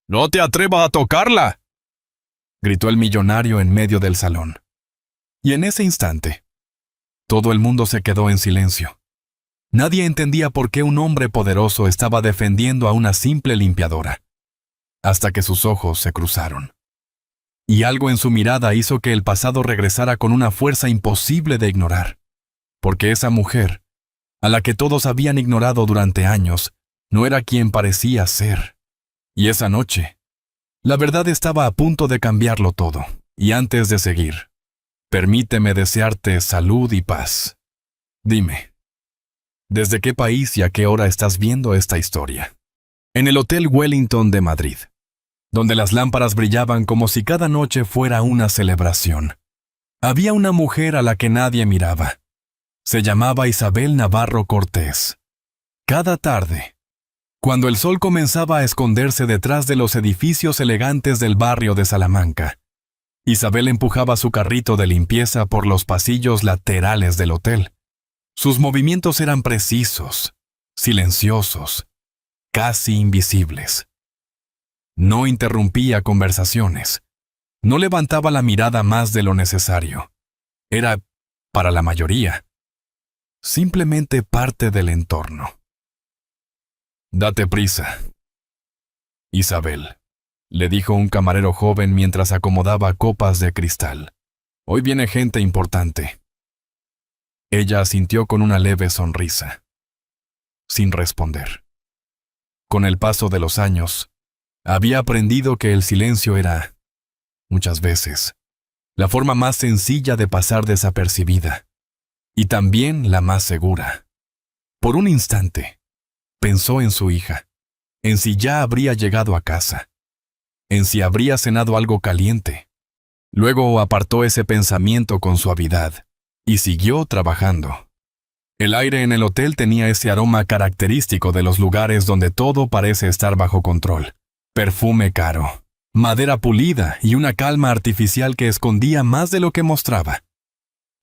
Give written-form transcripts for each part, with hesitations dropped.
¡No te atrevas a tocarla!, gritó el millonario en medio del salón. Y en ese instante, todo el mundo se quedó en silencio. Nadie entendía por qué un hombre poderoso estaba defendiendo a una simple limpiadora, hasta que sus ojos se cruzaron. Y algo en su mirada hizo que el pasado regresara con una fuerza imposible de ignorar, porque esa mujer, a la que todos habían ignorado durante años, no era quien parecía ser. Y esa noche, la verdad estaba a punto de cambiarlo todo. Y antes de seguir, permíteme desearte salud y paz. Dime, ¿desde qué país y a qué hora estás viendo esta historia? En el Hotel Wellington de Madrid, donde las lámparas brillaban como si cada noche fuera una celebración. Había una mujer a la que nadie miraba. Se llamaba Isabel Navarro Cortés. Cada tarde, cuando el sol comenzaba a esconderse detrás de los edificios elegantes del barrio de Salamanca, Isabel empujaba su carrito de limpieza por los pasillos laterales del hotel. Sus movimientos eran precisos, silenciosos, casi invisibles. No interrumpía conversaciones. No levantaba la mirada más de lo necesario. Era, para la mayoría, simplemente parte del entorno. «Date prisa, Isabel», le dijo un camarero joven mientras acomodaba copas de cristal. «Hoy viene gente importante». Ella asintió con una leve sonrisa, sin responder. Con el paso de los años, había aprendido que el silencio era, muchas veces, la forma más sencilla de pasar desapercibida, y también la más segura. Por un instante, pensó en su hija, en si ya habría llegado a casa, en si habría cenado algo caliente. Luego apartó ese pensamiento con suavidad y siguió trabajando. El aire en el hotel tenía ese aroma característico de los lugares donde todo parece estar bajo control. Perfume caro, madera pulida y una calma artificial que escondía más de lo que mostraba.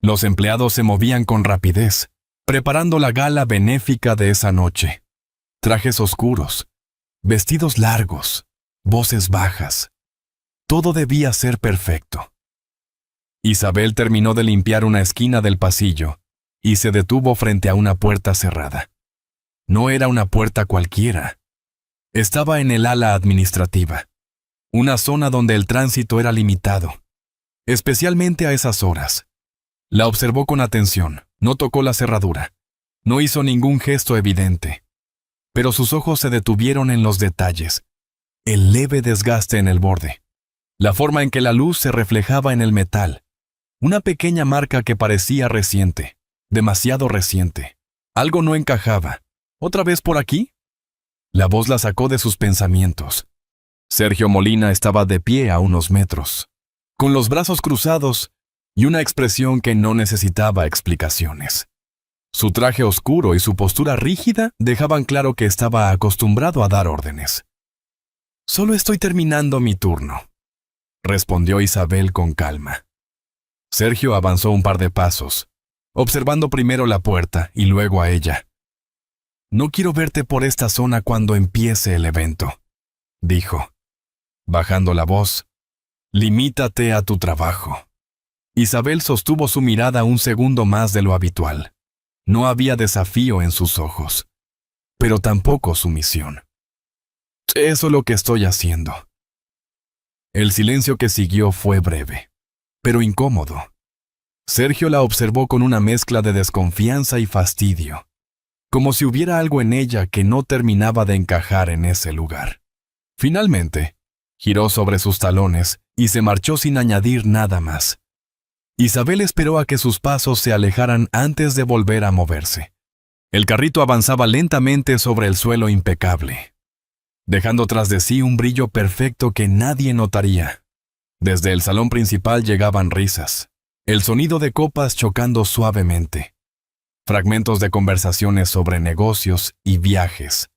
Los empleados se movían con rapidez, preparando la gala benéfica de esa noche. Trajes oscuros, vestidos largos, voces bajas. Todo debía ser perfecto. Isabel terminó de limpiar una esquina del pasillo y se detuvo frente a una puerta cerrada. No era una puerta cualquiera. Estaba en el ala administrativa, una zona donde el tránsito era limitado, especialmente a esas horas. La observó con atención, no tocó la cerradura, no hizo ningún gesto evidente, pero sus ojos se detuvieron en los detalles, el leve desgaste en el borde, la forma en que la luz se reflejaba en el metal, una pequeña marca que parecía reciente, demasiado reciente. Algo no encajaba. ¿Otra vez por aquí? La voz la sacó de sus pensamientos. Sergio Molina estaba de pie a unos metros, con los brazos cruzados y una expresión que no necesitaba explicaciones. Su traje oscuro y su postura rígida dejaban claro que estaba acostumbrado a dar órdenes. «Solo estoy terminando mi turno», respondió Isabel con calma. Sergio avanzó un par de pasos, observando primero la puerta y luego a ella. «No quiero verte por esta zona cuando empiece el evento», dijo, bajando la voz. «Limítate a tu trabajo». Isabel sostuvo su mirada un segundo más de lo habitual. No había desafío en sus ojos, pero tampoco sumisión. «Eso es lo que estoy haciendo». El silencio que siguió fue breve, pero incómodo. Sergio la observó con una mezcla de desconfianza y fastidio, como si hubiera algo en ella que no terminaba de encajar en ese lugar. Finalmente, giró sobre sus talones y se marchó sin añadir nada más. Isabel esperó a que sus pasos se alejaran antes de volver a moverse. El carrito avanzaba lentamente sobre el suelo impecable, dejando tras de sí un brillo perfecto que nadie notaría. Desde el salón principal llegaban risas, el sonido de copas chocando suavemente, fragmentos de conversaciones sobre negocios y viajes,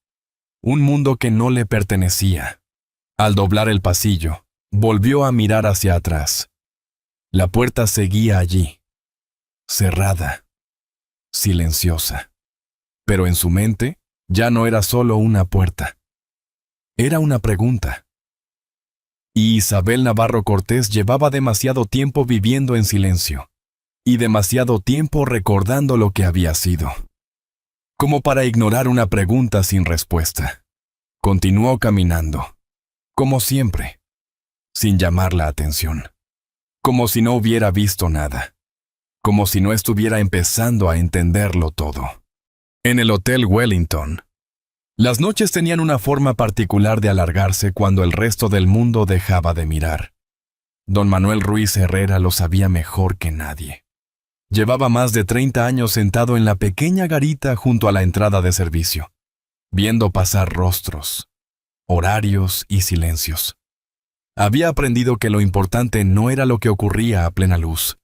un mundo que no le pertenecía. Al doblar el pasillo, volvió a mirar hacia atrás. La puerta seguía allí, cerrada, silenciosa. Pero en su mente ya no era solo una puerta. Era una pregunta. Y Isabel Navarro Cortés llevaba demasiado tiempo viviendo en silencio, y demasiado tiempo recordando lo que había sido, como para ignorar una pregunta sin respuesta. Continuó caminando, como siempre, sin llamar la atención, como si no hubiera visto nada, como si no estuviera empezando a entenderlo todo. En el Hotel Wellington, las noches tenían una forma particular de alargarse cuando el resto del mundo dejaba de mirar. Don Manuel Ruiz Herrera lo sabía mejor que nadie. Llevaba más de 30 años sentado en la pequeña garita junto a la entrada de servicio, viendo pasar rostros, horarios y silencios. Había aprendido que lo importante no era lo que ocurría a plena luz,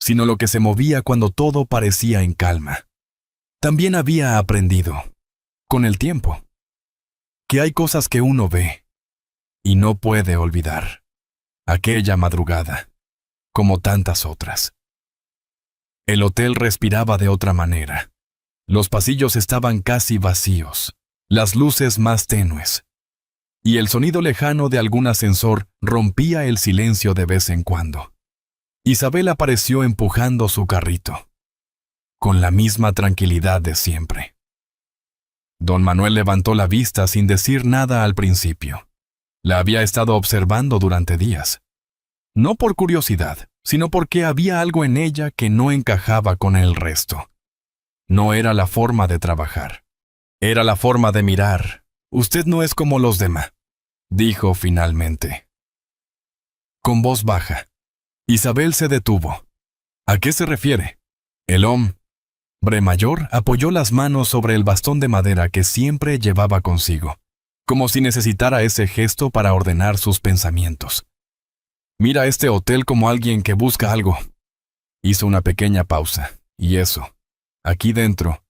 sino lo que se movía cuando todo parecía en calma. También había aprendido, con el tiempo, que hay cosas que uno ve y no puede olvidar. Aquella madrugada, como tantas otras. El hotel respiraba de otra manera. Los pasillos estaban casi vacíos, las luces más tenues, y el sonido lejano de algún ascensor rompía el silencio de vez en cuando. Isabel apareció empujando su carrito, con la misma tranquilidad de siempre. Don Manuel levantó la vista sin decir nada al principio. La había estado observando durante días. No por curiosidad, sino porque había algo en ella que no encajaba con el resto. No era la forma de trabajar. Era la forma de mirar. Usted no es como los demás, dijo finalmente. Con voz baja. Isabel se detuvo. ¿A qué se refiere? El hombre mayor apoyó las manos sobre el bastón de madera que siempre llevaba consigo, como si necesitara ese gesto para ordenar sus pensamientos. Mira este hotel como alguien que busca algo. Hizo una pequeña pausa, y eso, aquí dentro,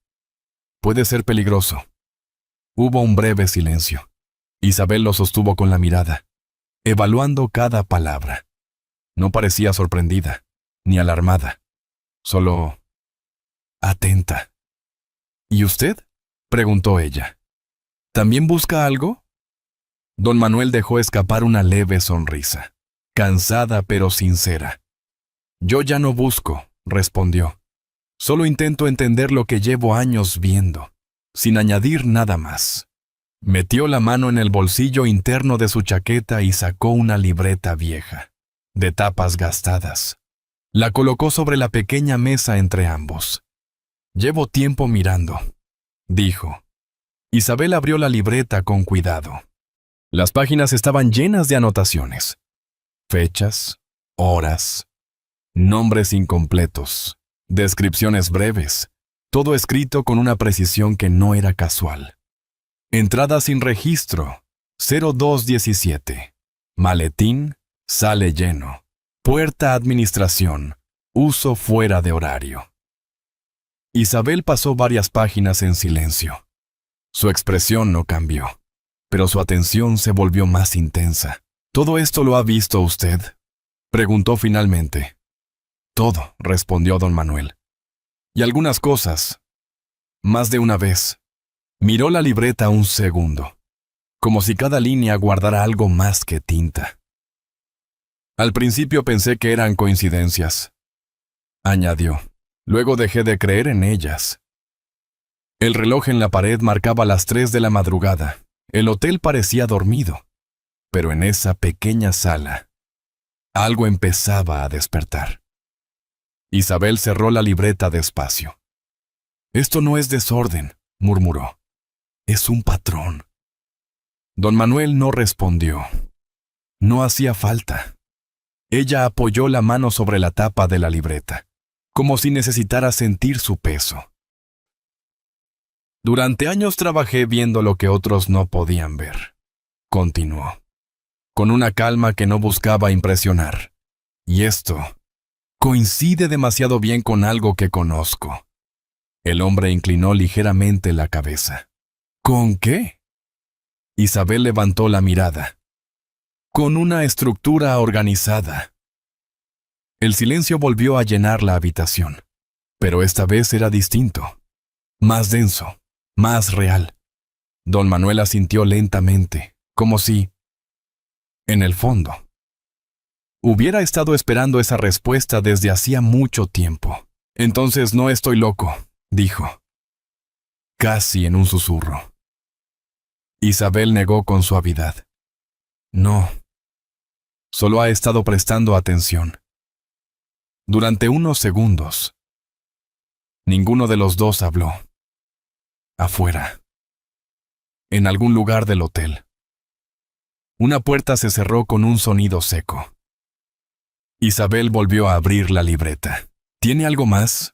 puede ser peligroso. Hubo un breve silencio. Isabel lo sostuvo con la mirada, evaluando cada palabra. No parecía sorprendida, ni alarmada, solo atenta. ¿Y usted?, preguntó ella. ¿También busca algo? Don Manuel dejó escapar una leve sonrisa, cansada pero sincera. Yo ya no busco, respondió. Solo intento entender lo que llevo años viendo, sin añadir nada más. Metió la mano en el bolsillo interno de su chaqueta y sacó una libreta vieja, de tapas gastadas. La colocó sobre la pequeña mesa entre ambos. Llevo tiempo mirando, dijo. Isabel abrió la libreta con cuidado. Las páginas estaban llenas de anotaciones. Fechas, horas, nombres incompletos, descripciones breves, todo escrito con una precisión que no era casual. Entrada sin registro, 0217. Maletín, sale lleno. Puerta administración, uso fuera de horario. Isabel pasó varias páginas en silencio. Su expresión no cambió, pero su atención se volvió más intensa. ¿Todo esto lo ha visto usted?, preguntó finalmente. Todo, respondió don Manuel. Y algunas cosas. Más de una vez. Miró la libreta un segundo, como si cada línea guardara algo más que tinta. Al principio pensé que eran coincidencias, añadió. Luego dejé de creer en ellas. El reloj en la pared marcaba las 3 de la madrugada. El hotel parecía dormido, pero en esa pequeña sala, algo empezaba a despertar. Isabel cerró la libreta despacio. Esto no es desorden, murmuró. Es un patrón. Don Manuel no respondió. No hacía falta. Ella apoyó la mano sobre la tapa de la libreta, como si necesitara sentir su peso. Durante años trabajé viendo lo que otros no podían ver, continuó, con una calma que no buscaba impresionar. Y esto coincide demasiado bien con algo que conozco. El hombre inclinó ligeramente la cabeza. ¿Con qué? Isabel levantó la mirada. Con una estructura organizada. El silencio volvió a llenar la habitación, pero esta vez era distinto, más denso, más real. Don Manuel asintió lentamente, como si, en el fondo. Hubiera estado esperando esa respuesta desde hacía mucho tiempo. Entonces no estoy loco, dijo, casi en un susurro. Isabel negó con suavidad. No, solo ha estado prestando atención. Durante unos segundos, ninguno de los dos habló. Afuera, en algún lugar del hotel, una puerta se cerró con un sonido seco. Isabel volvió a abrir la libreta. ¿Tiene algo más?,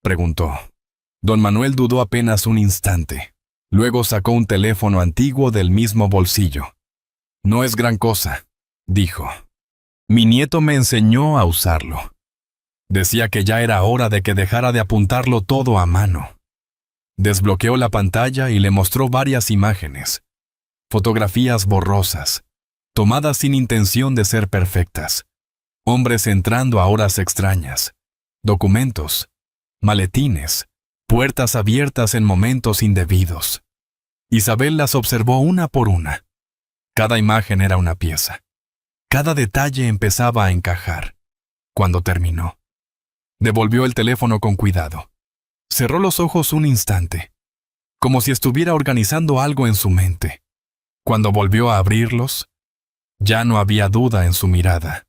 preguntó. Don Manuel dudó apenas un instante. Luego sacó un teléfono antiguo del mismo bolsillo. No es gran cosa, dijo. Mi nieto me enseñó a usarlo. Decía que ya era hora de que dejara de apuntarlo todo a mano. Desbloqueó la pantalla y le mostró varias imágenes. Fotografías borrosas, tomadas sin intención de ser perfectas. Hombres entrando a horas extrañas. Documentos, maletines, puertas abiertas en momentos indebidos. Isabel las observó una por una. Cada imagen era una pieza. Cada detalle empezaba a encajar. Cuando terminó, devolvió el teléfono con cuidado. Cerró los ojos un instante, como si estuviera organizando algo en su mente. Cuando volvió a abrirlos, ya no había duda en su mirada.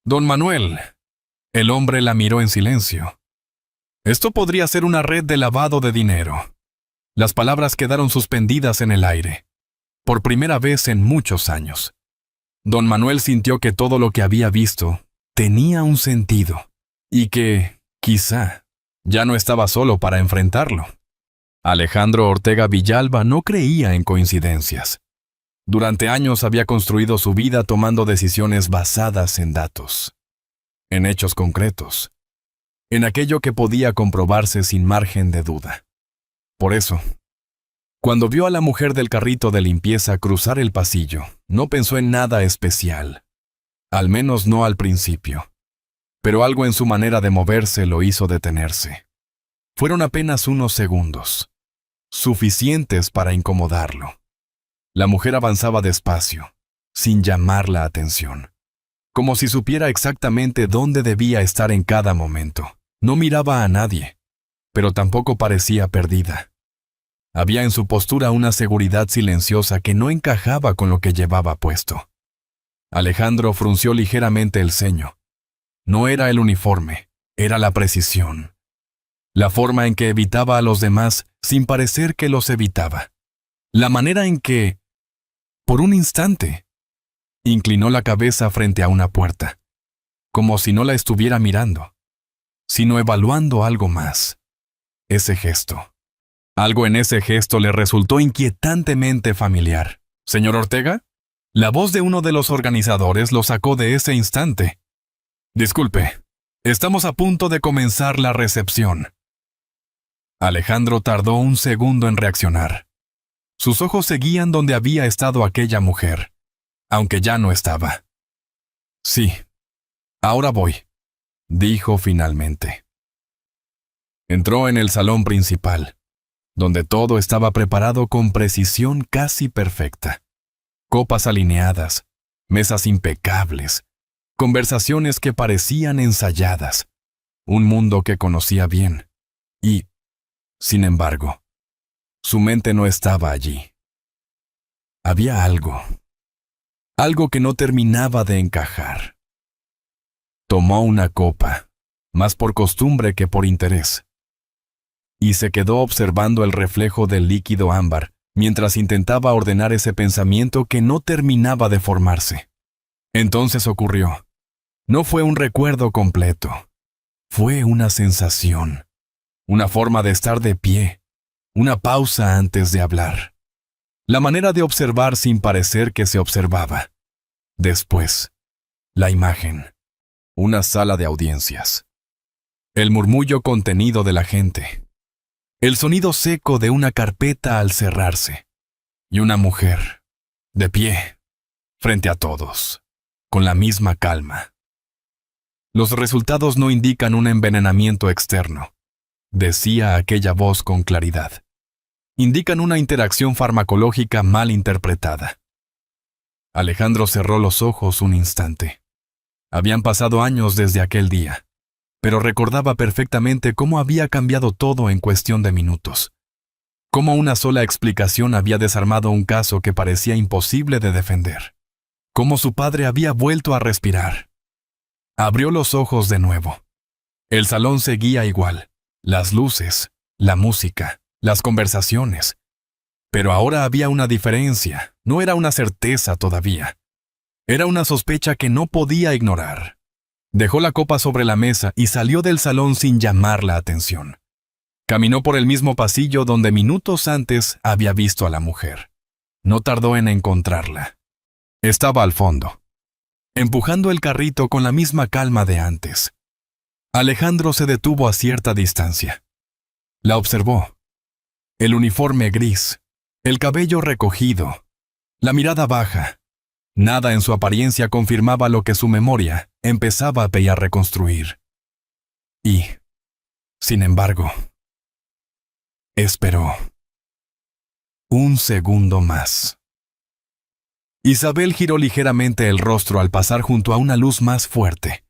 Don Manuel. El hombre la miró en silencio. Esto podría ser una red de lavado de dinero. Las palabras quedaron suspendidas en el aire, por primera vez en muchos años. Don Manuel sintió que todo lo que había visto tenía un sentido, y que, quizá, ya no estaba solo para enfrentarlo. Alejandro Ortega Villalba no creía en coincidencias. Durante años había construido su vida tomando decisiones basadas en datos, en hechos concretos, en aquello que podía comprobarse sin margen de duda. Por eso, cuando vio a la mujer del carrito de limpieza cruzar el pasillo, no pensó en nada especial, al menos no al principio. Pero algo en su manera de moverse lo hizo detenerse. Fueron apenas unos segundos, suficientes para incomodarlo. La mujer avanzaba despacio, sin llamar la atención, como si supiera exactamente dónde debía estar en cada momento. No miraba a nadie, pero tampoco parecía perdida. Había en su postura una seguridad silenciosa que no encajaba con lo que llevaba puesto. Alejandro frunció ligeramente el ceño. No era el uniforme, era la precisión. La forma en que evitaba a los demás sin parecer que los evitaba. La manera en que, por un instante, inclinó la cabeza frente a una puerta, como si no la estuviera mirando, sino evaluando algo más. Ese gesto. Algo en ese gesto le resultó inquietantemente familiar. ¿Señor Ortega? La voz de uno de los organizadores lo sacó de ese instante. Disculpe, estamos a punto de comenzar la recepción. Alejandro tardó un segundo en reaccionar. Sus ojos seguían donde había estado aquella mujer, aunque ya no estaba. Sí, ahora voy, dijo finalmente. Entró en el salón principal, donde todo estaba preparado con precisión casi perfecta. Copas alineadas, mesas impecables, conversaciones que parecían ensayadas, un mundo que conocía bien. Y, sin embargo, su mente no estaba allí. Había algo que no terminaba de encajar. Tomó una copa, más por costumbre que por interés, y se quedó observando el reflejo del líquido ámbar mientras intentaba ordenar ese pensamiento que no terminaba de formarse. Entonces ocurrió. No fue un recuerdo completo. Fue una sensación, una forma de estar de pie, una pausa antes de hablar. La manera de observar sin parecer que se observaba. Después, la imagen. Una sala de audiencias. El murmullo contenido de la gente. El sonido seco de una carpeta al cerrarse. Y una mujer, de pie, frente a todos, con la misma calma. Los resultados no indican un envenenamiento externo, decía aquella voz con claridad. Indican una interacción farmacológica mal interpretada. Alejandro cerró los ojos un instante. Habían pasado años desde aquel día, pero recordaba perfectamente cómo había cambiado todo en cuestión de minutos. Cómo una sola explicación había desarmado un caso que parecía imposible de defender. Cómo su padre había vuelto a respirar. Abrió los ojos de nuevo. El salón seguía igual. Las luces, la música, las conversaciones. Pero ahora había una diferencia. No era una certeza todavía. Era una sospecha que no podía ignorar. Dejó la copa sobre la mesa y salió del salón sin llamar la atención. Caminó por el mismo pasillo donde minutos antes había visto a la mujer. No tardó en encontrarla. Estaba al fondo, empujando el carrito con la misma calma de antes. Alejandro se detuvo a cierta distancia. La observó. El uniforme gris, el cabello recogido, la mirada baja. Nada en su apariencia confirmaba lo que su memoria empezaba a reconstruir. Y, sin embargo, esperó. Un segundo más. Isabel giró ligeramente el rostro al pasar junto a una luz más fuerte.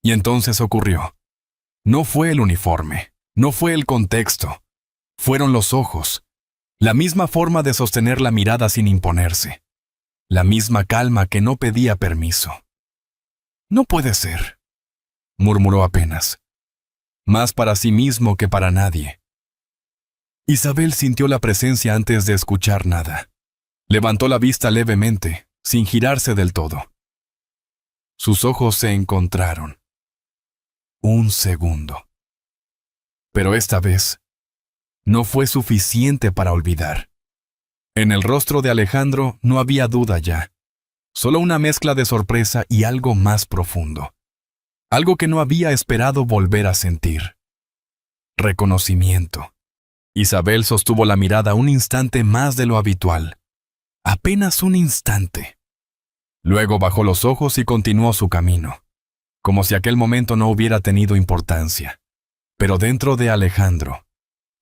Y entonces ocurrió. No fue el uniforme, no fue el contexto. Fueron los ojos. La misma forma de sostener la mirada sin imponerse. La misma calma que no pedía permiso. No puede ser, murmuró apenas. Más para sí mismo que para nadie. Isabel sintió la presencia antes de escuchar nada. Levantó la vista levemente, sin girarse del todo. Sus ojos se encontraron. Un segundo. Pero esta vez, no fue suficiente para olvidar. En el rostro de Alejandro no había duda ya, solo una mezcla de sorpresa y algo más profundo. Algo que no había esperado volver a sentir. Reconocimiento. Isabel sostuvo la mirada un instante más de lo habitual. Apenas un instante. Luego bajó los ojos y continuó su camino, como si aquel momento no hubiera tenido importancia. Pero dentro de Alejandro,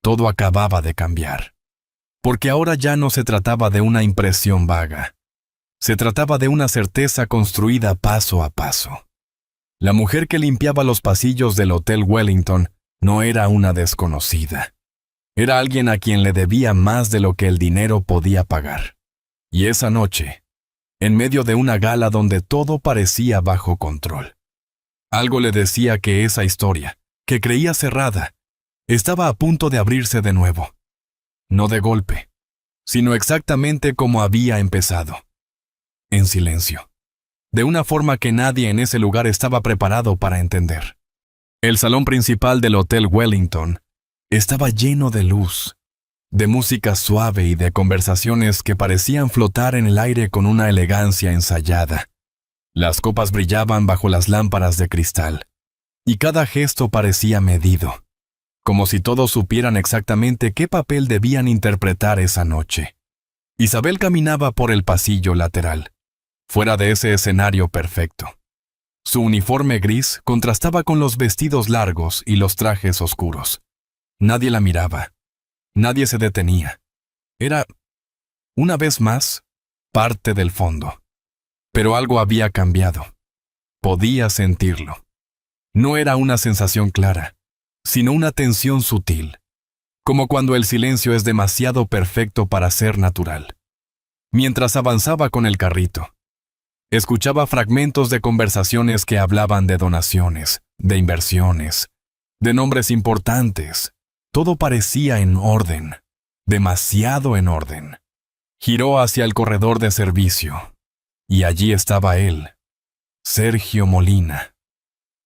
todo acababa de cambiar. Porque ahora ya no se trataba de una impresión vaga. Se trataba de una certeza construida paso a paso. La mujer que limpiaba los pasillos del Hotel Wellington no era una desconocida. Era alguien a quien le debía más de lo que el dinero podía pagar. Y esa noche, en medio de una gala donde todo parecía bajo control, algo le decía que esa historia, que creía cerrada, estaba a punto de abrirse de nuevo. No de golpe, sino exactamente como había empezado. En silencio. De una forma que nadie en ese lugar estaba preparado para entender. El salón principal del Hotel Wellington estaba lleno de luz, de música suave y de conversaciones que parecían flotar en el aire con una elegancia ensayada. Las copas brillaban bajo las lámparas de cristal, y cada gesto parecía medido, como si todos supieran exactamente qué papel debían interpretar esa noche. Isabel caminaba por el pasillo lateral, fuera de ese escenario perfecto. Su uniforme gris contrastaba con los vestidos largos y los trajes oscuros. Nadie la miraba. Nadie se detenía. Era, una vez más, parte del fondo. Pero algo había cambiado. Podía sentirlo. No era una sensación clara, sino una tensión sutil, como cuando el silencio es demasiado perfecto para ser natural. Mientras avanzaba con el carrito, escuchaba fragmentos de conversaciones que hablaban de donaciones, de inversiones, de nombres importantes. Todo parecía en orden, demasiado en orden. Giró hacia el corredor de servicio, y allí estaba él, Sergio Molina.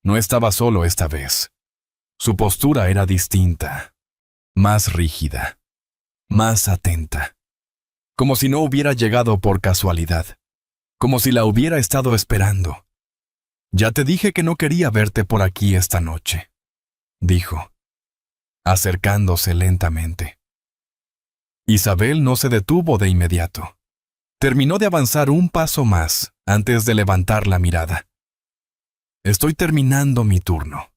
No estaba solo esta vez. Su postura era distinta, más rígida, más atenta, como si no hubiera llegado por casualidad, como si la hubiera estado esperando. «Ya te dije que no quería verte por aquí esta noche», dijo, acercándose lentamente. Isabel no se detuvo de inmediato. Terminó de avanzar un paso más antes de levantar la mirada. «Estoy terminando mi turno».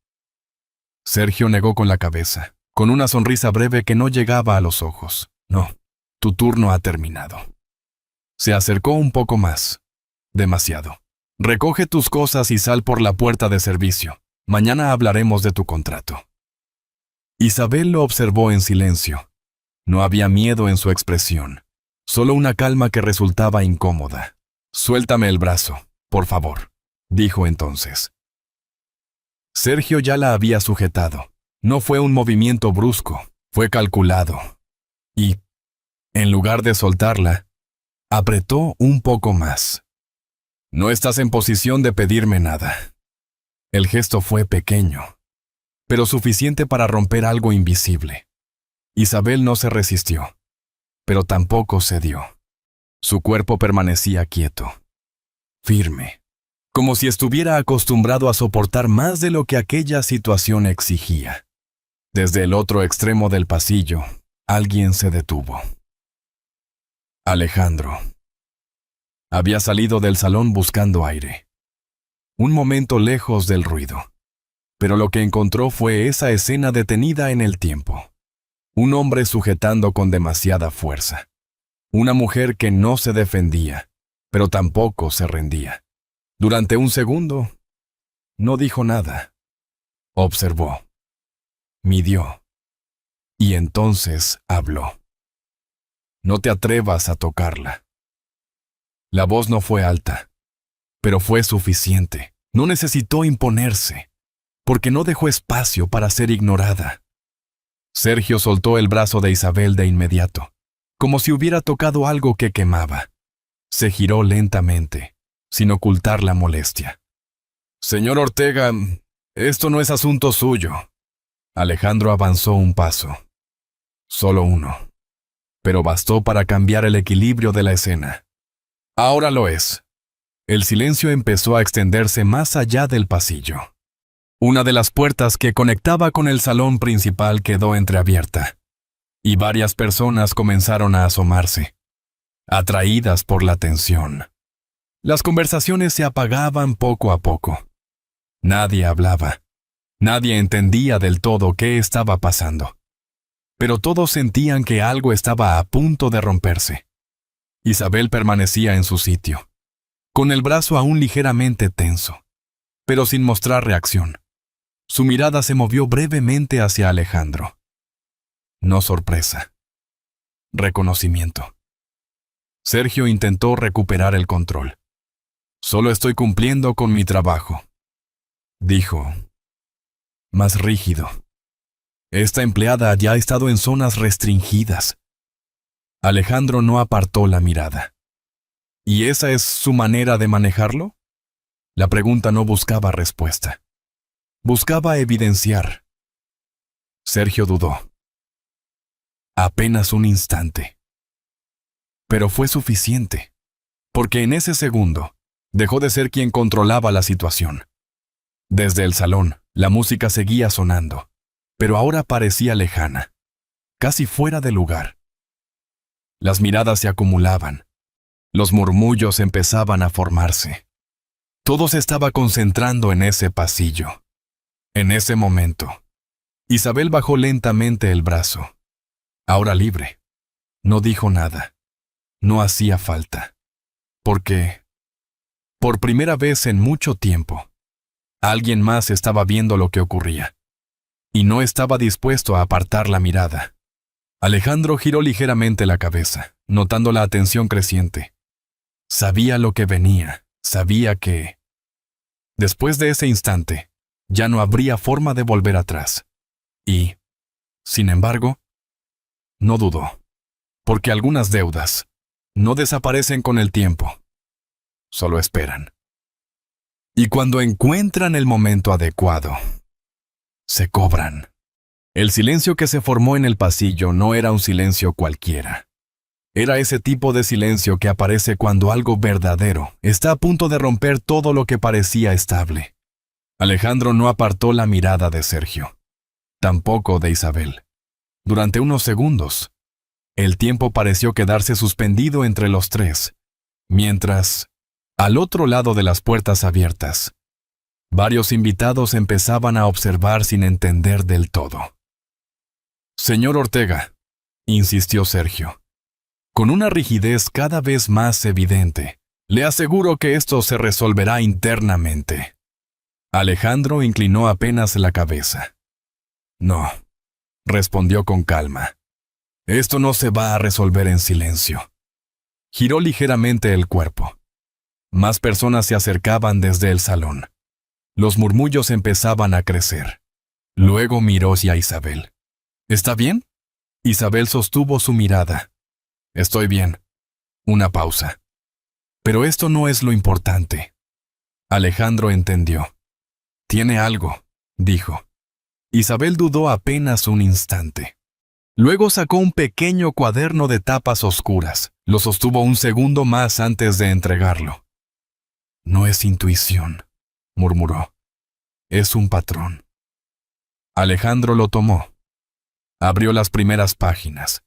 Sergio negó con la cabeza, con una sonrisa breve que no llegaba a los ojos. «No, tu turno ha terminado». Se acercó un poco más, Demasiado. Recoge tus cosas y sal por la puerta de servicio. Mañana hablaremos de tu contrato. Isabel lo observó en silencio. No había miedo en su expresión, solo una calma que resultaba incómoda. Suéltame el brazo, por favor, dijo entonces. Sergio ya la había sujetado. No fue un movimiento brusco, fue calculado. Y, en lugar de soltarla, apretó un poco más. No estás en posición de pedirme nada. El gesto fue pequeño, pero suficiente para romper algo invisible. Isabel no se resistió, pero tampoco cedió. Su cuerpo permanecía quieto, firme, como si estuviera acostumbrado a soportar más de lo que aquella situación exigía. Desde el otro extremo del pasillo, alguien se detuvo. Alejandro. Había salido del salón buscando aire. Un momento lejos del ruido. Pero lo que encontró fue esa escena detenida en el tiempo. Un hombre sujetando con demasiada fuerza. Una mujer que no se defendía, pero tampoco se rendía. Durante un segundo, no dijo nada. Observó. Midió. Y entonces habló. No te atrevas a tocarla. La voz no fue alta, pero fue suficiente. No necesitó imponerse, porque no dejó espacio para ser ignorada. Sergio soltó el brazo de Isabel de inmediato, como si hubiera tocado algo que quemaba. Se giró lentamente, sin ocultar la molestia. Señor Ortega, esto no es asunto suyo. Alejandro avanzó un paso. Solo uno. Pero bastó para cambiar el equilibrio de la escena. Ahora lo es. El silencio empezó a extenderse más allá del pasillo. Una de las puertas que conectaba con el salón principal quedó entreabierta, y varias personas comenzaron a asomarse, atraídas por la tensión. Las conversaciones se apagaban poco a poco. Nadie hablaba. Nadie entendía del todo qué estaba pasando. Pero todos sentían que algo estaba a punto de romperse. Isabel permanecía en su sitio, con el brazo aún ligeramente tenso, pero sin mostrar reacción. Su mirada se movió brevemente hacia Alejandro. No sorpresa. Reconocimiento. Sergio intentó recuperar el control. Solo estoy cumpliendo con mi trabajo, dijo, más rígido. Esta empleada ya ha estado en zonas restringidas. Alejandro no apartó la mirada. ¿Y esa es su manera de manejarlo? La pregunta no buscaba respuesta. Buscaba evidenciar. Sergio dudó. Apenas un instante. Pero fue suficiente, porque en ese segundo dejó de ser quien controlaba la situación. Desde el salón, la música seguía sonando, pero ahora parecía lejana, casi fuera de lugar. Las miradas se acumulaban. Los murmullos empezaban a formarse. Todo se estaba concentrando en ese pasillo. En ese momento, Isabel bajó lentamente el brazo. Ahora libre. No dijo nada. No hacía falta. Porque, por primera vez en mucho tiempo, alguien más estaba viendo lo que ocurría. Y no estaba dispuesto a apartar la mirada. Alejandro giró ligeramente la cabeza, notando la atención creciente. Sabía lo que venía, sabía que, después de ese instante, ya no habría forma de volver atrás. Y, sin embargo, no dudó, porque algunas deudas no desaparecen con el tiempo, solo esperan. Y cuando encuentran el momento adecuado, se cobran. El silencio que se formó en el pasillo no era un silencio cualquiera. Era ese tipo de silencio que aparece cuando algo verdadero está a punto de romper todo lo que parecía estable. Alejandro no apartó la mirada de Sergio, tampoco de Isabel. Durante unos segundos, el tiempo pareció quedarse suspendido entre los tres, mientras, al otro lado de las puertas abiertas, varios invitados empezaban a observar sin entender del todo. Señor Ortega, insistió Sergio, con una rigidez cada vez más evidente, Le aseguro que esto se resolverá internamente. Alejandro inclinó apenas la cabeza. No, respondió con calma. Esto no se va a resolver en silencio. Giró ligeramente el cuerpo. Más personas se acercaban desde el salón. Los murmullos empezaban a crecer. Luego miró hacia Isabel. ¿Está bien? Isabel sostuvo su mirada. Estoy bien. Una pausa. Pero esto no es lo importante. Alejandro entendió. Tiene algo, dijo. Isabel dudó apenas un instante. Luego sacó un pequeño cuaderno de tapas oscuras. Lo sostuvo un segundo más antes de entregarlo. No es intuición, murmuró. Es un patrón. Alejandro lo tomó. Abrió las primeras páginas.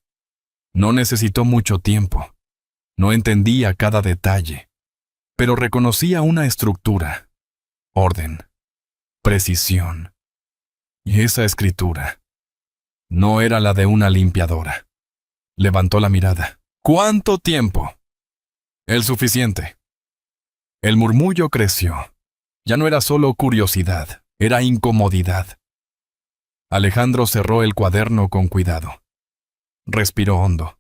No necesitó mucho tiempo. No entendía cada detalle, pero reconocía una estructura, orden, precisión. Y esa escritura no era la de una limpiadora. Levantó la mirada. ¿Cuánto tiempo? El suficiente. El murmullo creció. Ya no era solo curiosidad, era incomodidad. Alejandro cerró el cuaderno con cuidado. Respiró hondo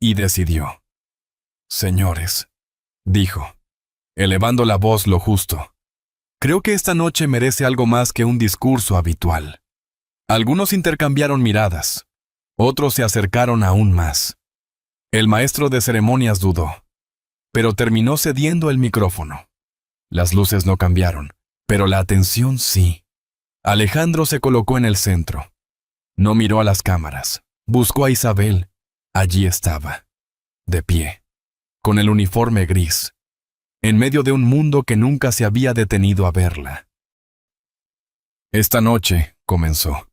y decidió. Señores, dijo, elevando la voz lo justo. Creo que esta noche merece algo más que un discurso habitual. Algunos intercambiaron miradas. Otros se acercaron aún más. El maestro de ceremonias dudó, pero terminó cediendo el micrófono. Las luces no cambiaron, pero la atención sí. Alejandro se colocó en el centro. No miró a las cámaras. Buscó a Isabel. Allí estaba, de pie, con el uniforme gris, en medio de un mundo que nunca se había detenido a verla. Esta noche, comenzó,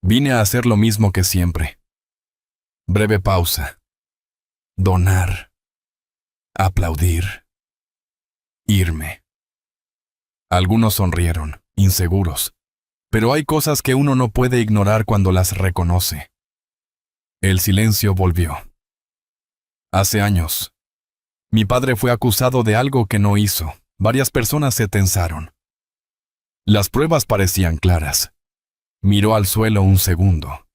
vine a hacer lo mismo que siempre. Breve pausa. Donar. Aplaudir. Irme. Algunos sonrieron, inseguros, pero hay cosas que uno no puede ignorar cuando las reconoce. El silencio volvió. Hace años, mi padre fue acusado de algo que no hizo. Varias personas se tensaron. Las pruebas parecían claras. Miró al suelo un segundo.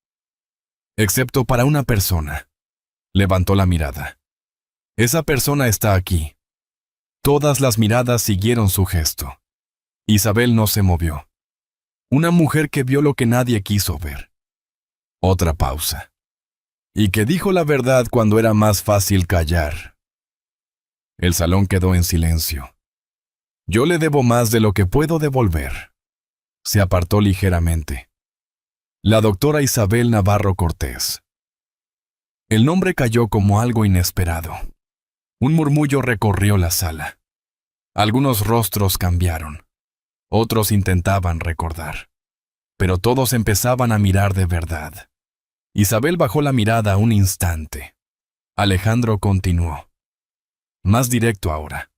Excepto para una persona. Levantó la mirada. Esa persona está aquí. Todas las miradas siguieron su gesto. Isabel no se movió. Una mujer que vio lo que nadie quiso ver. Otra pausa. Y que dijo la verdad cuando era más fácil callar. El salón quedó en silencio. Yo le debo más de lo que puedo devolver. Se apartó ligeramente. La doctora Isabel Navarro Cortés. El nombre cayó como algo inesperado. Un murmullo recorrió la sala. Algunos rostros cambiaron. Otros intentaban recordar. Pero todos empezaban a mirar de verdad. Isabel bajó la mirada un instante. Alejandro continuó. Más directo ahora.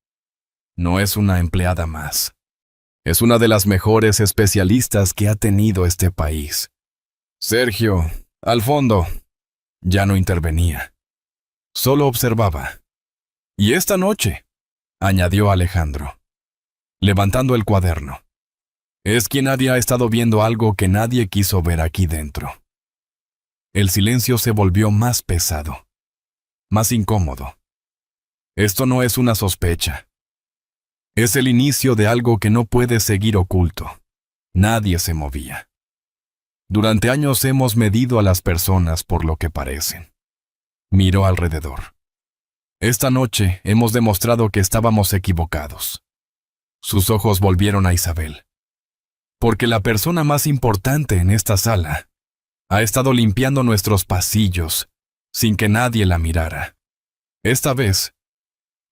No es una empleada más. Es una de las mejores especialistas que ha tenido este país. Sergio, al fondo, ya no intervenía. Solo observaba. Y esta noche, añadió Alejandro, levantando el cuaderno, es quien había estado viendo algo que nadie quiso ver aquí dentro. El silencio se volvió más pesado, más incómodo. Esto no es una sospecha. Es el inicio de algo que no puede seguir oculto. Nadie se movía. Durante años hemos medido a las personas por lo que parecen. Miró alrededor. Esta noche hemos demostrado que estábamos equivocados. Sus ojos volvieron a Isabel. Porque la persona más importante en esta sala ha estado limpiando nuestros pasillos sin que nadie la mirara. Esta vez,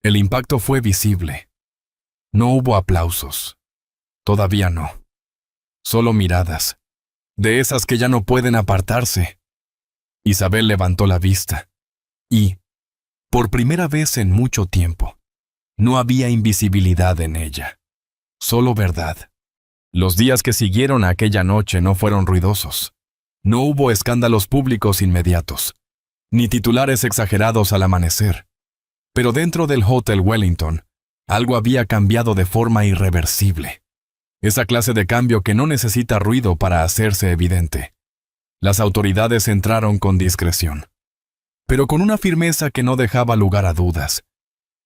el impacto fue visible. No hubo aplausos. Todavía no. Solo miradas. De esas que ya no pueden apartarse. Isabel levantó la vista. Y, por primera vez en mucho tiempo, no había invisibilidad en ella. Solo verdad. Los días que siguieron a aquella noche no fueron ruidosos. No hubo escándalos públicos inmediatos, ni titulares exagerados al amanecer. Pero dentro del Hotel Wellington, algo había cambiado de forma irreversible. Esa clase de cambio que no necesita ruido para hacerse evidente. Las autoridades entraron con discreción, pero con una firmeza que no dejaba lugar a dudas.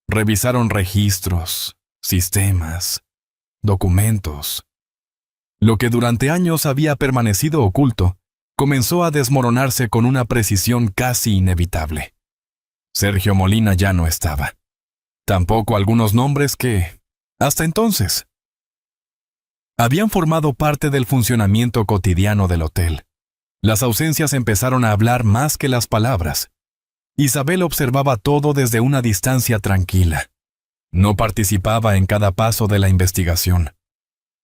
Revisaron registros, sistemas, documentos. Lo que durante años había permanecido oculto, comenzó a desmoronarse con una precisión casi inevitable. Sergio Molina ya no estaba. Tampoco algunos nombres que, hasta entonces, habían formado parte del funcionamiento cotidiano del hotel. Las ausencias empezaron a hablar más que las palabras. Isabel observaba todo desde una distancia tranquila. No participaba en cada paso de la investigación.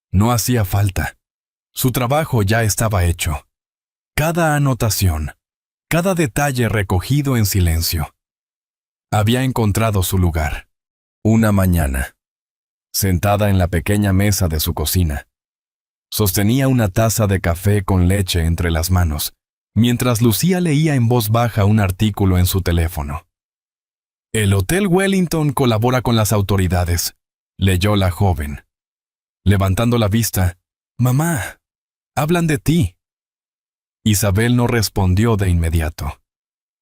No hacía falta. Su trabajo ya estaba hecho. Cada anotación, cada detalle recogido en silencio. Había encontrado su lugar. Una mañana, sentada en la pequeña mesa de su cocina, sostenía una taza de café con leche entre las manos, mientras Lucía leía en voz baja un artículo en su teléfono. «El Hotel Wellington colabora con las autoridades», leyó la joven. Levantando la vista, «Mamá, hablan de ti». Isabel no respondió de inmediato.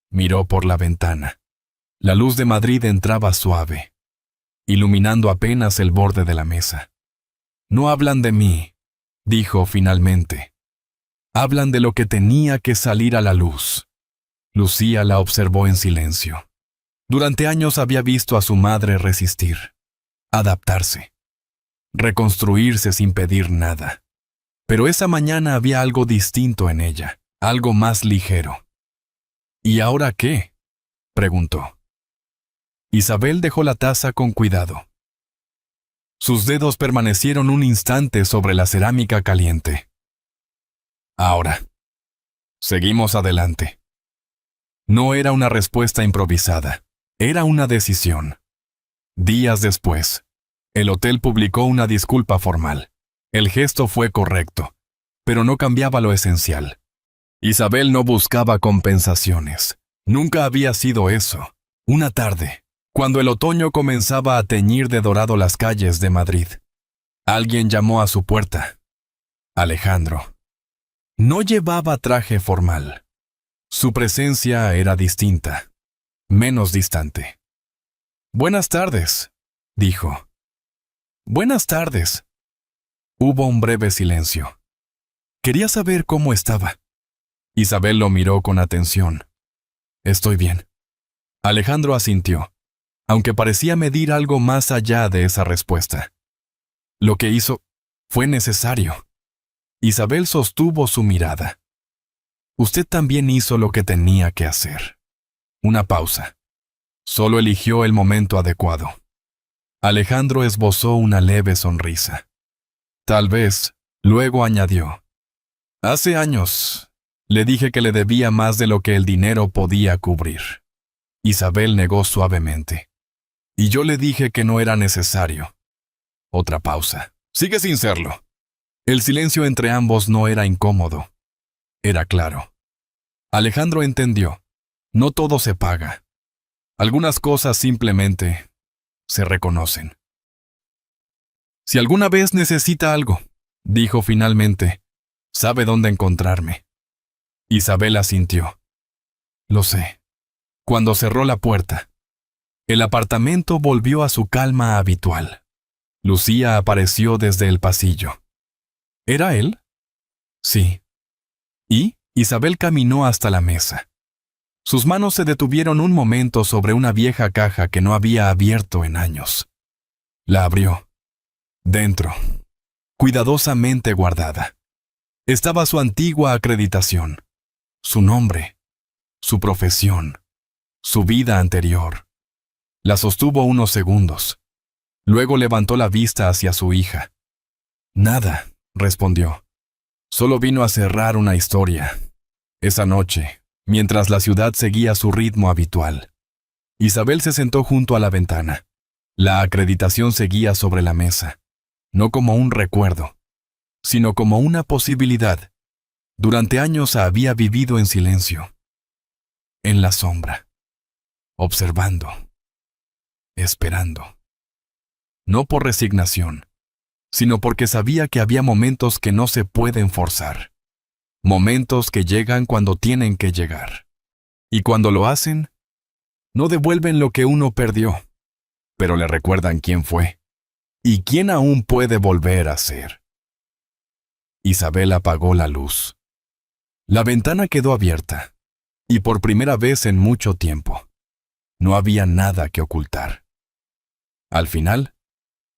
Miró por la ventana. La luz de Madrid entraba suave, iluminando apenas el borde de la mesa. «No hablan de mí», dijo finalmente. «Hablan de lo que tenía que salir a la luz». Lucía la observó en silencio. Durante años había visto a su madre resistir, adaptarse, reconstruirse sin pedir nada. Pero esa mañana había algo distinto en ella, algo más ligero. «¿Y ahora qué?», preguntó. Isabel dejó la taza con cuidado. Sus dedos permanecieron un instante sobre la cerámica caliente. «Ahora, seguimos adelante». No era una respuesta improvisada, era una decisión. Días después, el hotel publicó una disculpa formal. El gesto fue correcto, pero no cambiaba lo esencial. Isabel no buscaba compensaciones. Nunca había sido eso. Una tarde, cuando el otoño comenzaba a teñir de dorado las calles de Madrid, alguien llamó a su puerta. Alejandro. No llevaba traje formal. Su presencia era distinta, menos distante. «Buenas tardes», dijo. «Buenas tardes». Hubo un breve silencio. Quería saber cómo estaba. Isabel lo miró con atención. «Estoy bien». Alejandro asintió, aunque parecía medir algo más allá de esa respuesta. Lo que hizo fue necesario. Isabel sostuvo su mirada. «Usted también hizo lo que tenía que hacer». Una pausa. Solo eligió el momento adecuado. Alejandro esbozó una leve sonrisa. Tal vez, luego añadió. «Hace años, le dije que le debía más de lo que el dinero podía cubrir». Isabel negó suavemente. «Y yo le dije que no era necesario». Otra pausa. «Sigue sin serlo». El silencio entre ambos no era incómodo. Era claro. Alejandro entendió. No todo se paga. Algunas cosas simplemente se reconocen. «Si alguna vez necesita algo», dijo finalmente, «sabe dónde encontrarme». Isabel asintió. «Lo sé». Cuando cerró la puerta, el apartamento volvió a su calma habitual. Lucía apareció desde el pasillo. ¿Era él? Sí. Y Isabel caminó hasta la mesa. Sus manos se detuvieron un momento sobre una vieja caja que no había abierto en años. La abrió. Dentro, cuidadosamente guardada, estaba su antigua acreditación, su nombre, su profesión, su vida anterior. La sostuvo unos segundos. Luego levantó la vista hacia su hija. «Nada», respondió. «Solo vino a cerrar una historia». Esa noche, mientras la ciudad seguía su ritmo habitual, Isabel se sentó junto a la ventana. La acreditación seguía sobre la mesa, no como un recuerdo, sino como una posibilidad. Durante años había vivido en silencio, en la sombra, observando. esperando. No por resignación, sino porque sabía que había momentos que no se pueden forzar. Momentos que llegan cuando tienen que llegar. Y cuando lo hacen, no devuelven lo que uno perdió, pero le recuerdan quién fue y quién aún puede volver a ser. Isabel apagó la luz. La ventana quedó abierta, y por primera vez en mucho tiempo, no había nada que ocultar. Al final,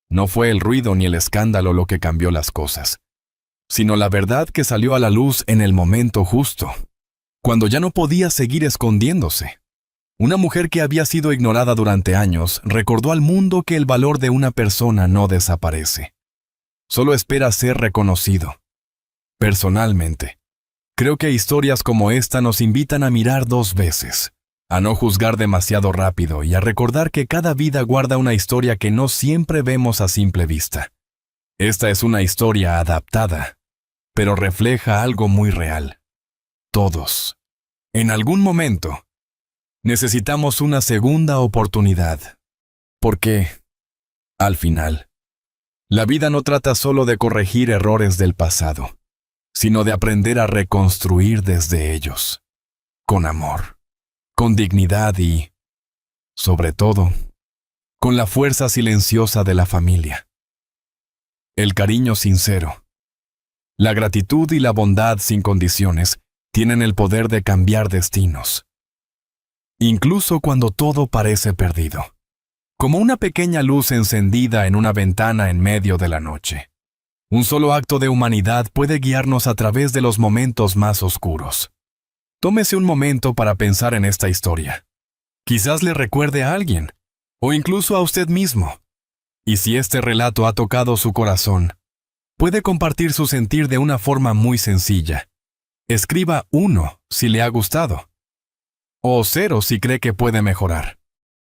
no fue el ruido ni el escándalo lo que cambió las cosas, sino la verdad que salió a la luz en el momento justo, cuando ya no podía seguir escondiéndose. Una mujer que había sido ignorada durante años recordó al mundo que el valor de una persona no desaparece. Solo espera ser reconocido. Personalmente, creo que historias como esta nos invitan a mirar dos veces, a no juzgar demasiado rápido y a recordar que cada vida guarda una historia que no siempre vemos a simple vista. Esta es una historia adaptada, pero refleja algo muy real. Todos, en algún momento, necesitamos una segunda oportunidad, porque, al final, la vida no trata solo de corregir errores del pasado, sino de aprender a reconstruir desde ellos, con amor, con dignidad y, sobre todo, con la fuerza silenciosa de la familia. El cariño sincero, la gratitud y la bondad sin condiciones tienen el poder de cambiar destinos, incluso cuando todo parece perdido, como una pequeña luz encendida en una ventana en medio de la noche. Un solo acto de humanidad puede guiarnos a través de los momentos más oscuros. Tómese un momento para pensar en esta historia. Quizás le recuerde a alguien, o incluso a usted mismo. Y si este relato ha tocado su corazón, puede compartir su sentir de una forma muy sencilla. Escriba 1 si le ha gustado, o 0 si cree que puede mejorar.